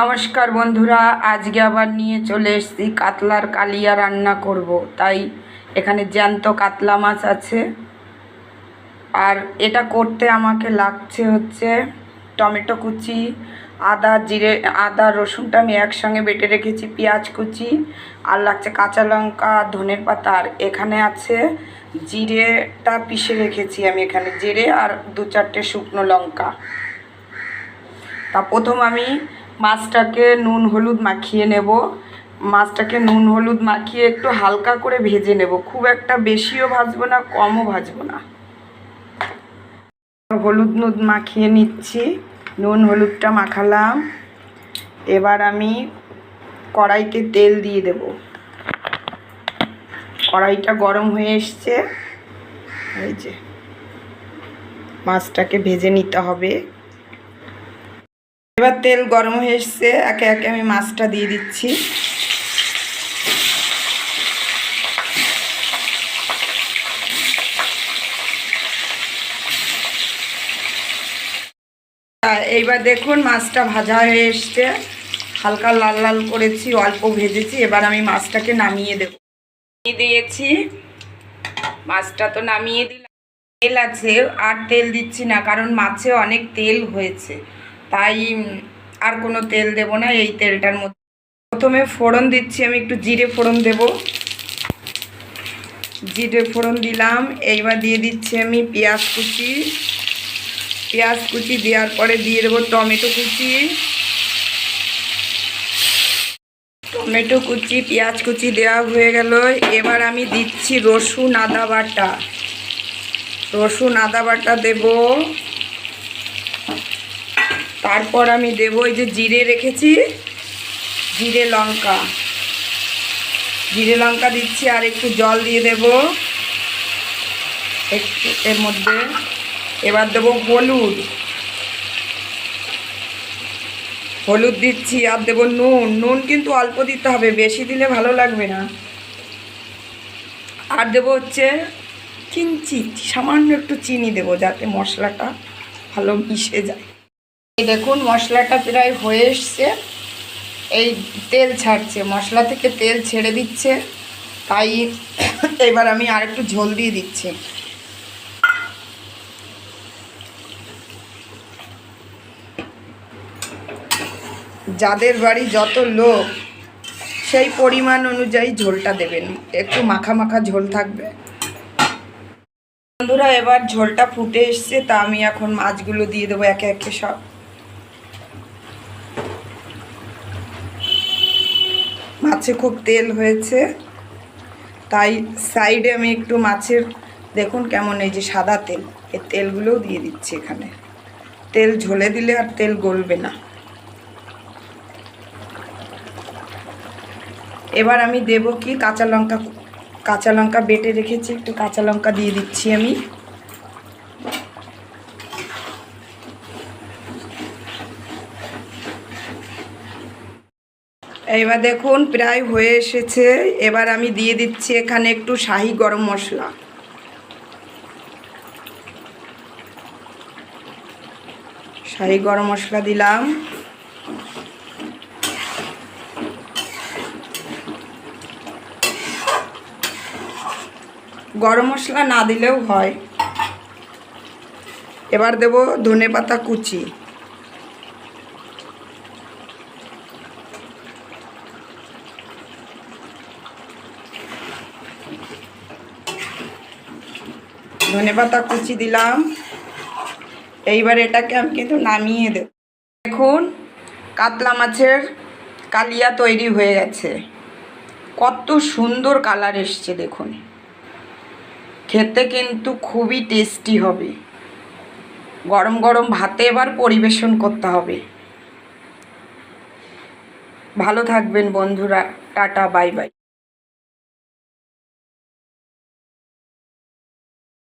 নমস্কার বন্ধুরা, আজকে আবার নিয়ে চলে এসেছি কাতলার কালিয়া রান্না করব। তাই এখানে জ্যান্ত কাতলা মাছ আছে। আর এটা করতে আমাকে লাগছে হচ্ছে টমেটো কুচি, আদা রসুনটা আমি একসঙ্গে বেটে রেখেছি, পেঁয়াজ কুচি, আর লাগছে কাঁচা লঙ্কা, ধনের পাতা, আর এখানে আছে জিরেটা পিষে রেখেছি আমি, এখানে জিরে আর 2-4টে শুকনো লঙ্কা। তা প্রথম আমি মাছটাকে নুন হলুদ মাখিয়ে নেব। মাছটাকে নুন হলুদ মাখিয়ে একটু হালকা করে ভেজে নেব, খুব একটা বেশিও ভাজবো না, কমও ভাজবো না। হলুদ মাখিয়ে নিচ্ছি, নুন হলুদটা মাখালাম। এবার আমি কড়াইতে তেল দিয়ে দেব। কড়াইটা গরম হয়ে এসছে, এই যে মাছটাকে ভেজে নিতে হবে। এবার তেল গরম হয়ে এসছে, একে একে আমি মাছটা দিয়ে দিচ্ছি। এইবার দেখুন মাছটা ভাজা হয়ে এসছে, হালকা লাল লাল করেছি, অল্প ভেজেছি। এবার আমি মাছটাকে নামিয়ে দেব। দিয়েছি মাছটা, তো নামিয়ে দিলাম। তেল আছে, আর তেল দিচ্ছি না, কারণ মাছে অনেক তেল হয়েছে, তাই আর কোনো তেল দেব না। এই তেলটার মধ্যে প্রথমে ফোড়ন দিচ্ছি, আমি একটু জিরে ফোড়ন দেব। জিরে ফোড়ন দিলাম। এইবার দিয়ে দিচ্ছি আমি পেঁয়াজ কুচি। পেঁয়াজ কুচি দেওয়ার পরে দিয়ে দেবো টমেটো কুচি। টমেটো কুচি, পেঁয়াজ কুচি দেওয়া হয়ে গেল। এবার আমি দিচ্ছি রসুন আদা বাটা। রসুন আদা বাটা দেব। তারপর আমি দেব এই যে জিরে রেখেছি, জিরে লঙ্কা দিচ্ছি, আর একটু জল দিয়ে দেব একটু এর মধ্যে। এবার দেব হলুদ দিচ্ছি, আর দেব নুন কিন্তু অল্প দিতে হবে, বেশি দিলে ভালো লাগবে না। আর দেব হচ্ছে কিঞ্চিত সামান্য একটু চিনি দেব, যাতে মশলাটা ভালো মিশে যায়। এই দেখুন মশলাটা প্রায় হয়ে এসছে, এই তেল ছাড়ছে, মশলা থেকে তেল ছেড়ে দিচ্ছে। তাই এবার আমি আর একটু ঝোল দিয়ে দিচ্ছি। যাদের বাড়ি যত লোক সেই পরিমাণ অনুযায়ী ঝোলটা দেবেন, একটু মাখা মাখা ঝোল থাকবে। বন্ধুরা এবার ঝোলটা ফুটে এসছে, তা আমি এখন মাছগুলো দিয়ে দেবো একে একে সব। মাছে খুব তেল হয়েছে, তাই সাইডে আমি একটু মাছের দেখুন কেমন এই যে সাদা তেল, এই তেলগুলোও দিয়ে দিচ্ছি এখানে। তেল ঝোলে দিলে আর তেল গলবে না। এবার আমি দেব কি কাঁচা লঙ্কা বেটে রেখেছি, একটু কাঁচা লঙ্কা দিয়ে দিচ্ছি আমি। এবার দেখুন প্রায় হয়ে এসেছে। এবার আমি দিয়ে দিচ্ছি এখানে একটু শাহি গরম মশলা। শাহি গরম মশলা দিলাম। গরম মশলা না দিলেও হয়। এবার দেব ধনেপাতা কুচি। ধনেপাতা কুচি দিলাম। এইবার এটাকে আমি কিন্তু নামিয়ে দেব। দেখুন কাতলা মাছের কালিয়া তৈরি হয়ে গেছে, কত সুন্দর কালার এসছে দেখুন। খেতে কিন্তু খুবই টেস্টি হবে। গরম গরম ভাতে এবার পরিবেশন করতে হবে। ভালো থাকবেন বন্ধুরা, টাটা বাই বাই।